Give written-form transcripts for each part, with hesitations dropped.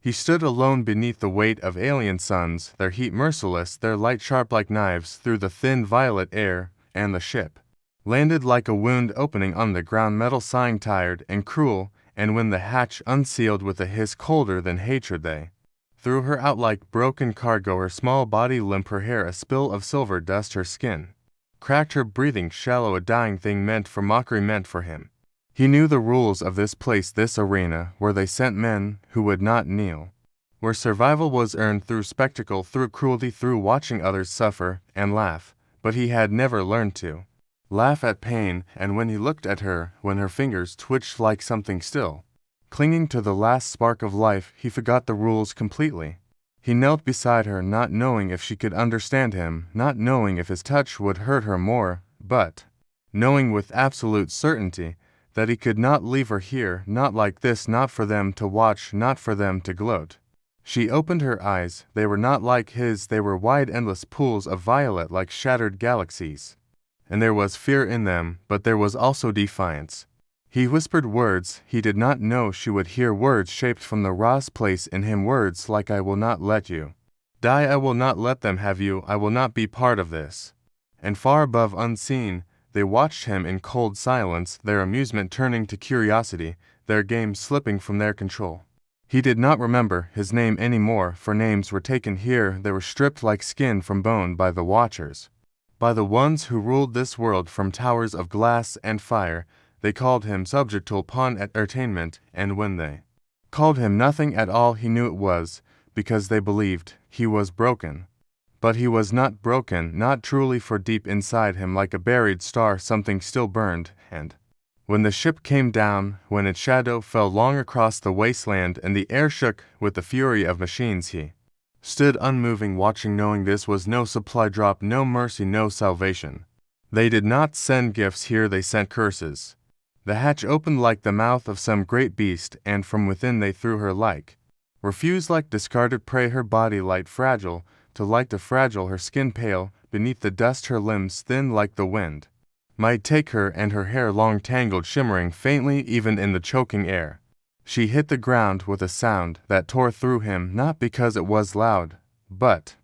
He stood alone beneath the weight of alien suns, their heat merciless, their light sharp like knives through the thin violet air, and the ship landed like a wound opening on the ground, metal sighing tired and cruel, and when the hatch unsealed with a hiss colder than hatred they threw her out like broken cargo, her small body limp, her hair a spill of silver dust, her skin cracked, her breathing shallow, a dying thing meant for mockery, meant for him. He knew the rules of this place, this arena, where they sent men who would not kneel, where survival was earned through spectacle, through cruelty, through watching others suffer and laugh, but he had never learned to laugh at pain, and when he looked at her, when her fingers twitched like something still clinging to the last spark of life, he forgot the rules completely. He knelt beside her, not knowing if she could understand him, not knowing if his touch would hurt her more, but knowing with absolute certainty that he could not leave her here, not like this, not for them to watch, not for them to gloat. She opened her eyes. They were not like his, they were wide endless pools of violet like shattered galaxies. And there was fear in them, but there was also defiance. He whispered words he did not know she would hear, words shaped from the rawest place in him, words like I will not let you die, I will not let them have you, I will not be part of this. And far above, unseen, they watched him in cold silence, their amusement turning to curiosity, their game slipping from their control. He did not remember his name any more, for names were taken here, they were stripped like skin from bone by the watchers, by the ones who ruled this world from towers of glass and fire. They called him subject to pawn at entertainment, and when they called him nothing at all, he knew it was because they believed he was broken. But he was not broken, not truly, for deep inside him, like a buried star, something still burned, and when the ship came down, when its shadow fell long across the wasteland and the air shook with the fury of machines, he stood unmoving, watching, knowing this was no supply drop, no mercy, no salvation. They did not send gifts here, they sent curses. The hatch opened like the mouth of some great beast, and from within they threw her like refuse, like discarded prey, her body light, fragile, to fragile, her skin pale, beneath the dust, her limbs thin like the wind might take her, and her hair long tangled, shimmering faintly even in the choking air. She hit the ground with a sound that tore through him, not because it was loud, but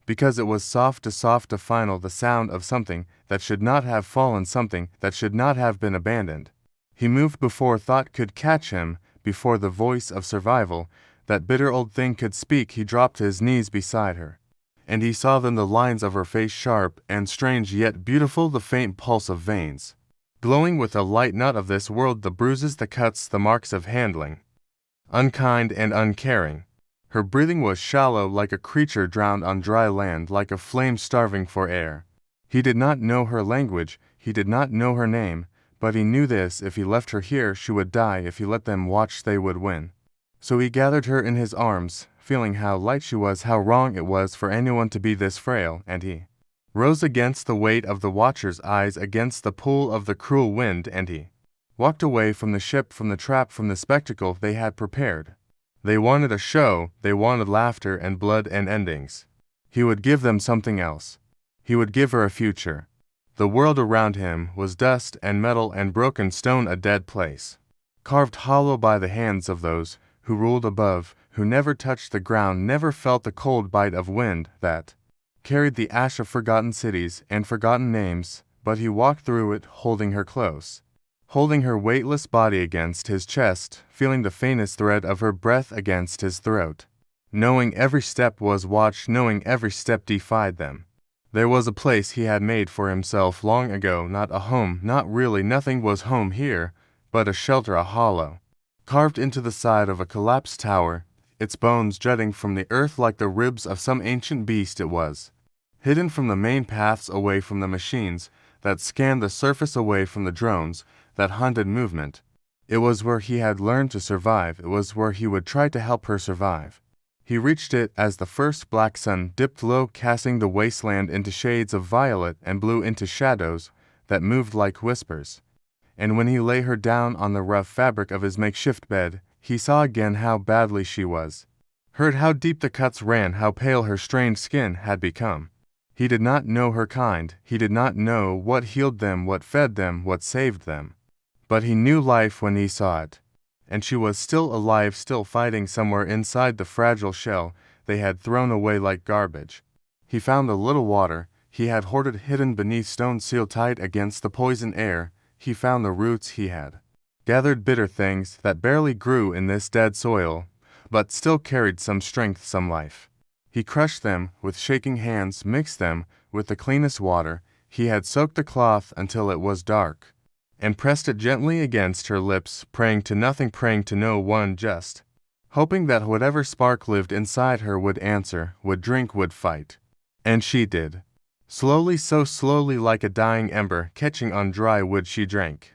because it was soft, a final, the sound of something that should not have fallen, something that should not have been abandoned. He moved before thought could catch him, before the voice of survival, that bitter old thing, could speak. He dropped to his knees beside her, and he saw then the lines of her face, sharp and strange yet beautiful, the faint pulse of veins glowing with a light not of this world, the bruises, the cuts, the marks of handling unkind and uncaring. Her breathing was shallow, like a creature drowned on dry land, like a flame starving for air. He did not know her language, he did not know her name, but he knew this: if he left her here, she would die. If he let them watch, they would win. So he gathered her in his arms, feeling how light she was, how wrong it was for anyone to be this frail, and he rose against the weight of the watchers' eyes, against the pull of the cruel wind, and he walked away from the ship, from the trap, from the spectacle they had prepared. They wanted a show, they wanted laughter and blood and endings. He would give them something else. He would give her a future. The world around him was dust and metal and broken stone, a dead place, carved hollow by the hands of those who ruled above, who never touched the ground, never felt the cold bite of wind that carried the ash of forgotten cities and forgotten names. But he walked through it, holding her close, holding her weightless body against his chest, feeling the faintest thread of her breath against his throat, knowing every step was watched, knowing every step defied them. There was a place he had made for himself long ago, not a home, not really, nothing was home here, but a shelter, a hollow, carved into the side of a collapsed tower, its bones jutting from the earth like the ribs of some ancient beast. It was hidden from the main paths, away from the machines that scanned the surface, away from the drones that hunted movement. It was where he had learned to survive, it was where he would try to help her survive. He reached it as the first black sun dipped low, casting the wasteland into shades of violet and blue, into shadows that moved like whispers. And when he lay her down on the rough fabric of his makeshift bed, he saw again how badly she was, heard how deep the cuts ran, how pale her strained skin had become. He did not know her kind, he did not know what healed them, what fed them, what saved them. But he knew life when he saw it. and she was still alive, still fighting somewhere inside the fragile shell they had thrown away like garbage. He found a little water he had hoarded hidden beneath stones sealed tight against the poison air. He found the roots he had gathered, bitter things that barely grew in this dead soil, but still carried some strength, some life. He crushed them with shaking hands, mixed them with the cleanest water. He had soaked the cloth until it was dark, and pressed it gently against her lips, praying to nothing, praying to no one, just hoping that whatever spark lived inside her would answer, would drink, would fight. And she did. Slowly, so slowly, like a dying ember catching on dry wood, she drank.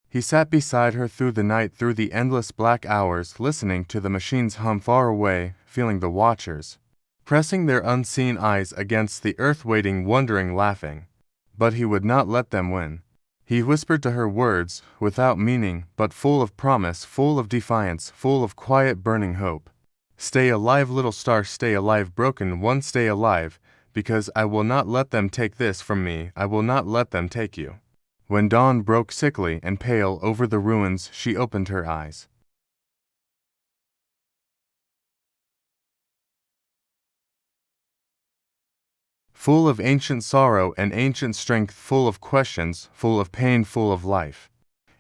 He sat beside her through the night, through the endless black hours, listening to the machines hum far away, feeling the watchers pressing their unseen eyes against the earth, waiting, wondering, laughing. But he would not let them win. He whispered to her words, without meaning, but full of promise, full of defiance, full of quiet burning hope. Stay alive, little star, stay alive, broken one, stay alive, because I will not let them take this from me, I will not let them take you. When dawn broke sickly and pale over the ruins, she opened her eyes. Full of ancient sorrow and ancient strength, full of questions, full of pain, full of life.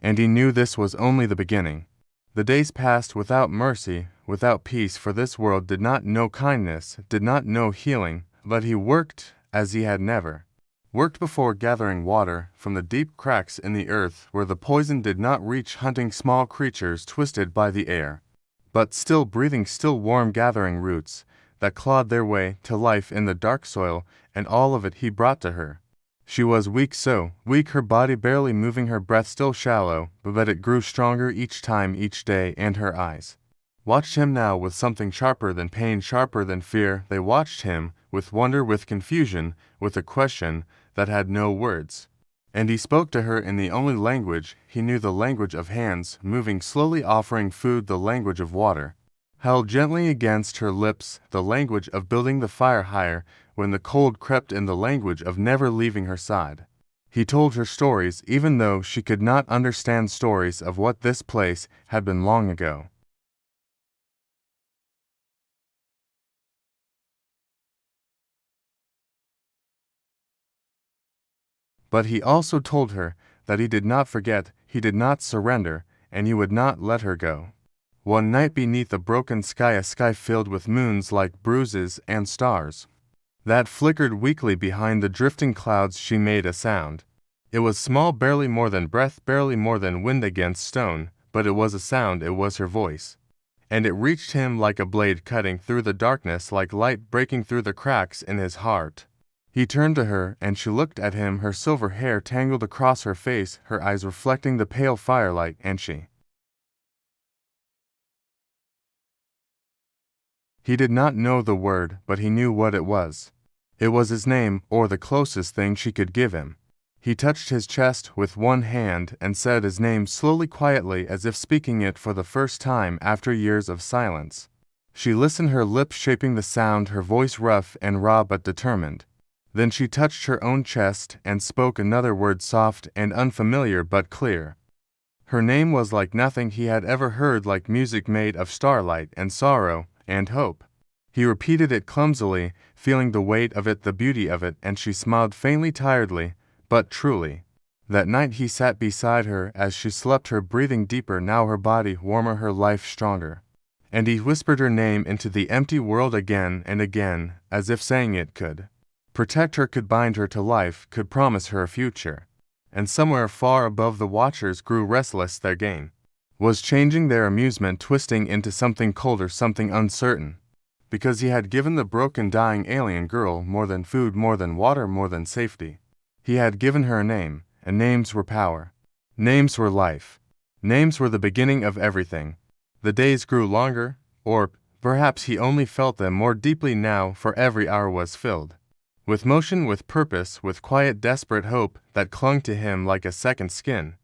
And he knew this was only the beginning. The days passed without mercy, without peace, for this world did not know kindness, did not know healing, but he worked as he had never worked before, gathering water from the deep cracks in the earth where the poison did not reach, hunting small creatures twisted by the air, but still breathing, still warm, gathering roots that clawed their way to life in the dark soil, and all of it he brought to her. She was weak, so weak, her body barely moving, her breath still shallow, but it grew stronger each time, each day, and her eyes watched him now with something sharper than pain, sharper than fear. They watched him with wonder, with confusion, with a question that had no words. And he spoke to her in the only language he knew, the language of hands, moving slowly, offering food, the language of water held gently against her lips, the language of building the fire higher when the cold crept in, the language of never leaving her side. He told her stories, even though she could not understand, stories of what this place had been long ago. But he also told her that he did not forget, he did not surrender, and he would not let her go. One night beneath a broken sky, a sky filled with moons like bruises and stars that flickered weakly behind the drifting clouds, she made a sound. It was small, barely more than breath, barely more than wind against stone, but it was a sound, it was her voice. And it reached him like a blade cutting through the darkness, like light breaking through the cracks in his heart. He turned to her, and she looked at him, her silver hair tangled across her face, her eyes reflecting the pale firelight, and He did not know the word, but he knew what it was. It was his name, or the closest thing she could give him. He touched his chest with one hand and said his name slowly, quietly, as if speaking it for the first time after years of silence. She listened, her lips shaping the sound, her voice rough and raw but determined. Then she touched her own chest and spoke another word, soft and unfamiliar but clear. Her name was like nothing he had ever heard, like music made of starlight and sorrow and hope. He repeated it clumsily, feeling the weight of it, the beauty of it, and she smiled faintly, tiredly, but truly. That night he sat beside her as she slept, her breathing deeper, now her body warmer, her life stronger. And he whispered her name into the empty world again and again, as if saying it could protect her, could bind her to life, could promise her a future. And somewhere far above, the watchers grew restless, their game was changing, their amusement twisting into something colder, something uncertain. Because he had given the broken, dying alien girl more than food, more than water, more than safety. He had given her a name, and names were power. Names were life. Names were the beginning of everything. The days grew longer, or perhaps he only felt them more deeply now, for every hour was filled with motion, with purpose, with quiet, desperate hope that clung to him like a second skin.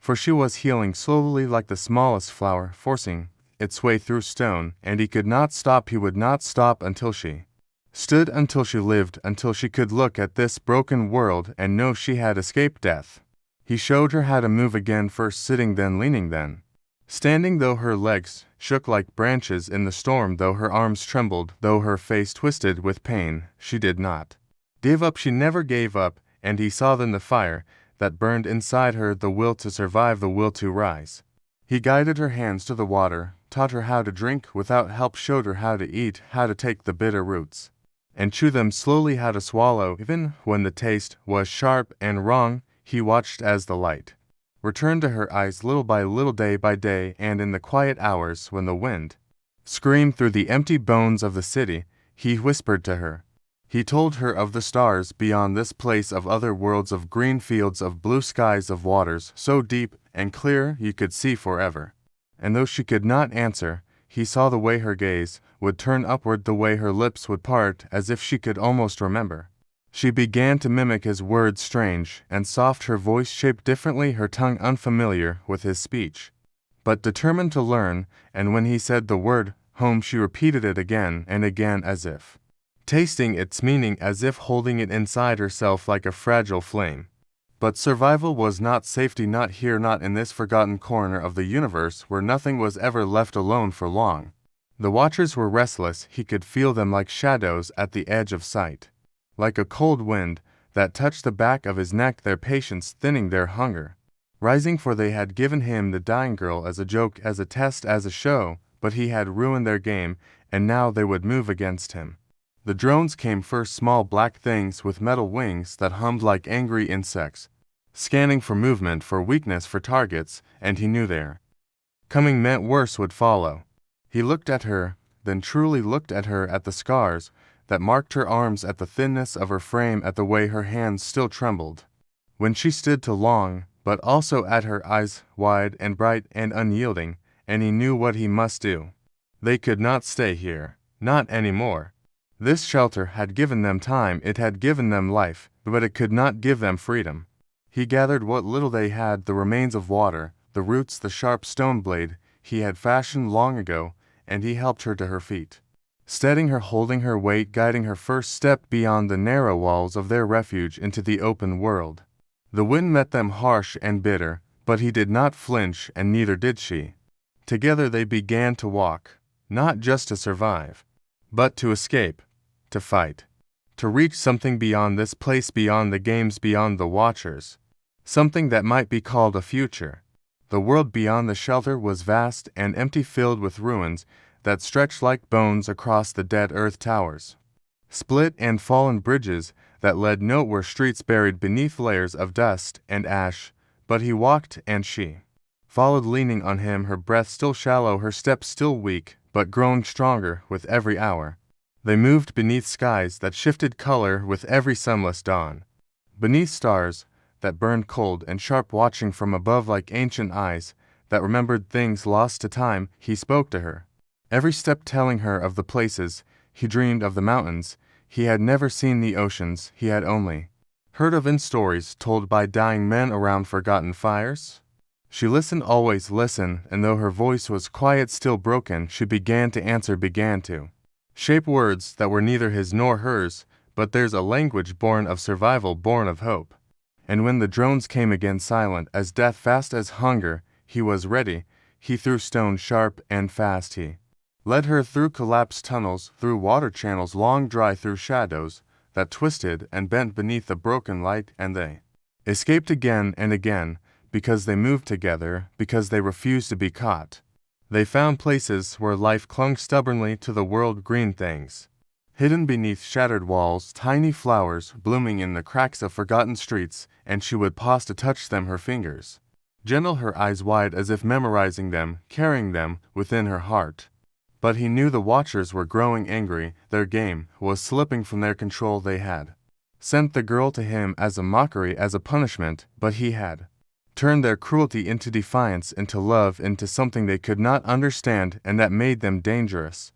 For she was healing slowly, like the smallest flower, forcing its way through stone, and he could not stop, he would not stop until she stood, until she lived, until she could look at this broken world and know she had escaped death. He showed her how to move again, first sitting, then leaning, then Standing though her legs shook like branches in the storm, though her arms trembled, though her face twisted with pain, she did not give up. She never gave up, and he saw in the fire that burned inside her the will to survive, the will to rise. He guided her hands to the water, taught her how to drink without help, showed her how to eat, how to take the bitter roots and chew them slowly, how to swallow even when the taste was sharp and wrong. He watched as the light returned to her eyes little by little, day by day, and in the quiet hours when the wind screamed through the empty bones of the city, he whispered to her. He told her of the stars beyond this place, of other worlds, of green fields, of blue skies, of waters so deep and clear you could see forever. And though she could not answer, he saw the way her gaze would turn upward, the way her lips would part, as if she could almost remember. She began to mimic his words, strange and soft, her voice shaped differently, her tongue unfamiliar with his speech, but determined to learn, and when he said the word home, she repeated it again and again, as if tasting its meaning, as if holding it inside herself like a fragile flame. But survival was not safety, not here, not in this forgotten corner of the universe where nothing was ever left alone for long. The watchers were restless, he could feel them like shadows at the edge of sight, like a cold wind that touched the back of his neck, their patience thinning, their hunger rising, for they had given him the dying girl as a joke, as a test, as a show, but he had ruined their game, and now they would move against him. The drones came first, small black things with metal wings that hummed like angry insects, scanning for movement, for weakness, for targets, and he knew their coming meant worse would follow. He looked at her, then truly looked at her, at the scars that marked her arms, at the thinness of her frame, at the way her hands still trembled when she stood too long, but also at her eyes, wide and bright and unyielding, and he knew what he must do. They could not stay here, not anymore. This shelter had given them time, it had given them life, but it could not give them freedom. He gathered what little they had, the remains of water, the roots, the sharp stone blade he had fashioned long ago, and he helped her to her feet, steadying her, holding her weight, guiding her first step beyond the narrow walls of their refuge into the open world. The wind met them harsh and bitter, but he did not flinch, and neither did she. Together they began to walk, not just to survive, but to escape, to fight, to reach something beyond this place, beyond the games, beyond the watchers, something that might be called a future. The world beyond the shelter was vast and empty, filled with ruins that stretched like bones across the dead earth, towers split and fallen bridges that led nowhere, streets buried beneath layers of dust and ash. But he walked and she followed, leaning on him, her breath still shallow, her steps still weak, but growing stronger with every hour. They moved beneath skies that shifted color with every sunless dawn, beneath stars that burned cold and sharp, watching from above like ancient eyes that remembered things lost to time. He spoke to her, every step telling her of the places he dreamed, of the mountains he had never seen, the oceans he had only heard of in stories told by dying men around forgotten fires. She listened, always listened, and though her voice was quiet, still broken, she began to answer, began to shape words that were neither his nor hers, but theirs, a language born of survival, born of hope. And when the drones came again, silent as death, fast as hunger, he was ready. He threw stones sharp and fast, he led her through collapsed tunnels, through water channels long dry, through shadows that twisted and bent beneath the broken light, and they escaped again and again, because they moved together, because they refused to be caught. They found places where life clung stubbornly to the world, green things hidden beneath shattered walls, tiny flowers blooming in the cracks of forgotten streets, and she would pause to touch them, her fingers gentle, her eyes wide as if memorizing them, carrying them within her heart. But he knew the watchers were growing angry, their game was slipping from their control. They had sent the girl to him as a mockery, as a punishment, but he had turned their cruelty into defiance, into love, into something they could not understand, and that made them dangerous.